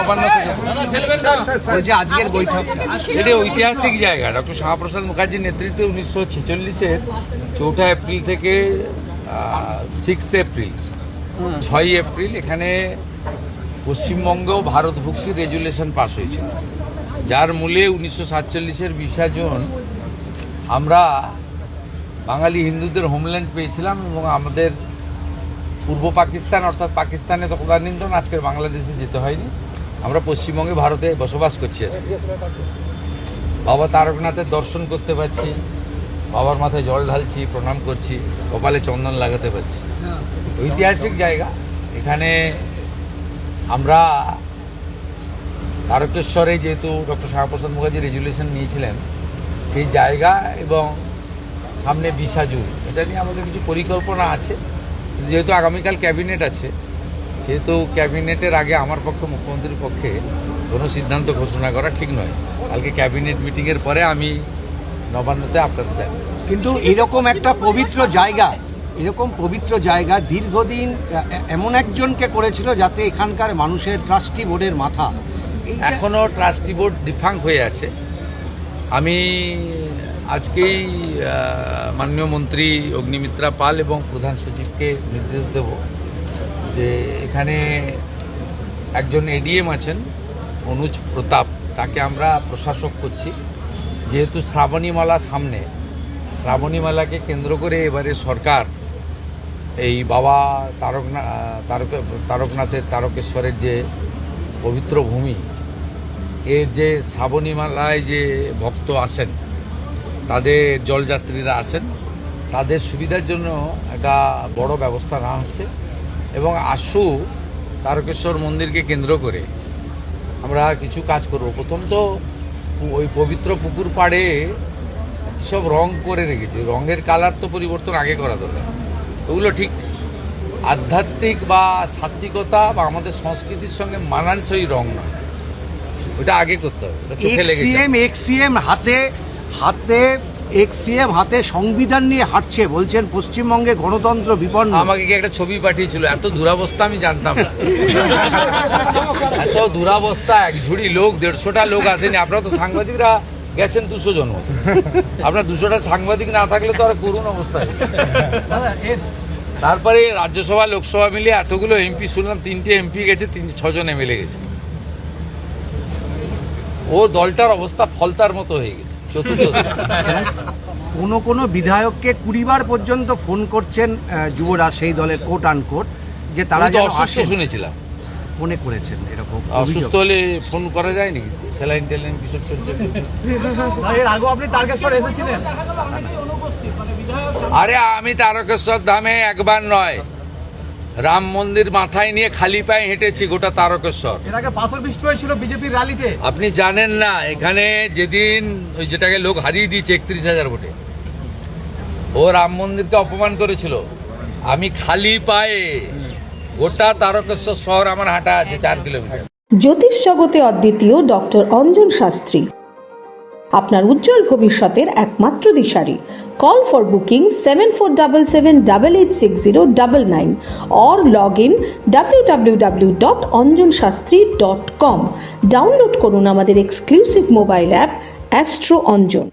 নবান্ন থেকে বলছি আজকের বৈঠকটা এটা ঐতিহাসিক জায়গা। ডক্টর শ্যামাপ্রসাদ মুখার্জির নেতৃত্বে 1946-এর 4 এপ্রিল থেকে 6 এপ্রিল 6 এপ্রিল এখানে পশ্চিমবঙ্গ ভারত ভুক্তি রেজুলেশন পাস হয়েছিল, যার মূলে 1947-এর 20 জুন আমরা বাঙালি হিন্দুদের হোমল্যান্ড পেয়েছিলাম এবং আমাদের পূর্ব পাকিস্তান অর্থাৎ পাকিস্তানে তদানীন্তন আজকের বাংলাদেশে যেতে হয়নি। আমরা পশ্চিমবঙ্গে ভারতে বসবাস করছি আজকে। বাবা তারকনাথের দর্শন করতে পারছি, বাবার মাথায় জল ঢালছি, প্রণাম করছি, কপালে চন্দন লাগাতে পারছি। ঐতিহাসিক জায়গা। এখানে আমরা তারকেশ্বরে যেহেতু ডক্টর শ্যামাপ্রসাদ মুখার্জি রেজুলেশন নিয়েছিলেন সেই জায়গা এবং সামনে 20 জুন এটা নিয়ে আমাদের কিছু পরিকল্পনা আছে। যেহেতু আগামীকাল ক্যাবিনেট আছে, সেহেতু ক্যাবিনেটের আগে আমার পক্ষে মুখ্যমন্ত্রীর পক্ষে কোনো সিদ্ধান্ত ঘোষণা করা ঠিক নয়। কালকে ক্যাবিনেট মিটিংয়ের পরে আমি নবান্নতে আপনাদের জানাবো। কিন্তু এরকম একটা পবিত্র জায়গা দীর্ঘদিন এমন একজনকে করেছিল যাতে এখানকার মানুষের ট্রাস্টি বোর্ডের মাথা। এখনও ট্রাস্টি বোর্ড ডিফাঙ্ক হয়ে আছে। আমি আজকেই মাননীয় মন্ত্রী অগ্নিমিত্রা পাল এবং প্রধান সচিবকে নির্দেশ দেব যে এখানে একজন এডিএম আছেন অনুজ প্রতাপ, তাকে আমরা প্রশাসক করছি। যেহেতু শ্রাবণীমালা সামনে, শ্রাবণীমালাকে কেন্দ্র করে এবারে সরকার এই বাবা তারকনাথের তারকেশ্বরের যে পবিত্র ভূমি, এর যে শ্রাবণীমালায় যে ভক্ত আসেন, তাদের জলযাত্রীরা আসেন, তাদের সুবিধার জন্য একটা বড় ব্যবস্থা নেওয়া হচ্ছে। এবং আশু তারকেশ্বর মন্দিরকে কেন্দ্র করে আমরা কিছু কাজ করব। প্রথম তো ওই পবিত্র পুকুর পাড়ে সব রং করে রেখেছে, রঙের কালার তো পরিবর্তন আগে করা দরকার। ওগুলো ঠিক আধ্যাত্মিক বা সাত্বিকতা বা আমাদের সংস্কৃতির সঙ্গে মানানসই রং নয়, ওটা আগে করতে হবে। চোখে লেগেছে। এক্সিএম হাতে সংবিধান নিয়ে হাঁটছে, বলছেন পশ্চিমবঙ্গে গণতন্ত্র বিপন্ন। আমাকে কি একটা ছবি পাঠিয়েছিল, এত দুরাবস্থা আমি জানতাম না। এত দুরাবস্থা, এক ঝুড়ি লোক, 150টা লোক আসেনি। আপনারা তো সাংবাদিকরা গেছেন 200 জন মতো, আপনার 200টা সাংবাদিক না থাকলে তো আর করুণ অবস্থায়। তারপরে রাজ্যসভা লোকসভা মিলিয়ে এতগুলো এমপি শুনলাম, 3টে এমপি গেছে, 6 জন এমএলএ গেছে। ও দলটার অবস্থা ফলতার মতো হয়ে গেছে। কোনো বিধায়ককে 20 বার পর্যন্ত ফোন করছেন যুবরাজ সেই দলের কোট আনকোট, যে তারা অসুস্থ শুনেছিলাম। ফোনে করেছেন এরকম? অসুস্থ হলে ফোন করা যায় নাকি? স্যালাইন টেলাইন কিসব চলছে? আরে আমি তারকেশ্বর ধামে একবার নয়, রাম মন্দির মাথায় নিয়ে খালি পায়ে হেঁটেছি গোটা তারকেশ্বর। পাথর বৃষ্টি হয়েছিল বিজেপির র্যালিতে। আপনি জানেন না, এখানে যেদিন ওই যেটাকে লোক হারিয়ে দিয়েছে 31,000 ভোটে, ও রাম মন্দিরকে অপমান করেছিল, আমি খালি পায়ে গোটা তারকেশ্বর শহর আমার হাঁটা আছে 4 কিলোমিটার। জ্যোতিষ জগতে অদ্বিতীয় ডক্টর অঞ্জন শাস্ত্রী আপনার উজ্জ্বল ভবিষ্যতের একমাত্র দিশারি। Call for booking 7477886099 or log in www.anjanshastri.com। Download করুন আমাদের exclusive mobile app astro Anjan.